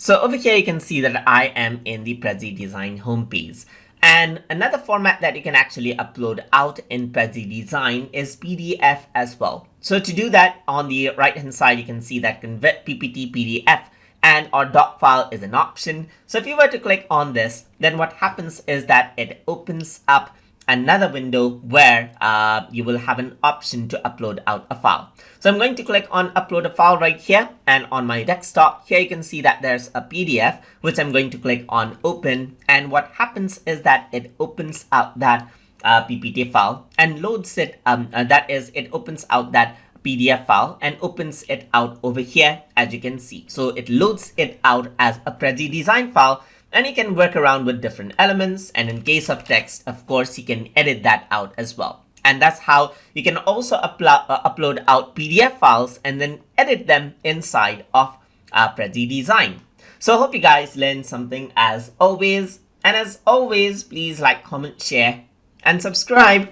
So over here, you can see that I am in the Prezi Design homepage. And another format that you can actually upload out in Prezi Design is PDF as well. So to do that, on the right hand side, you can see that convert PPT PDF and our doc file is an option. So if you were to click on this, then what happens is that it opens up another window where you will have an option to upload out a file. So I'm going to click on upload a file right here, and on my desktop here you can see that there's a PDF which I'm going to click on open, and what happens is that it opens out that PPT file and loads it, it opens out that PDF file and opens it out over here, as you can see. So it loads it out as a Prezi Design file, and you can work around with different elements, and in case of text, of course, you can edit that out as well. And that's how you can also upload out PDF files and then edit them inside of Prezi Design. So I hope you guys learned something as always. And as always, please like, comment, share, and subscribe.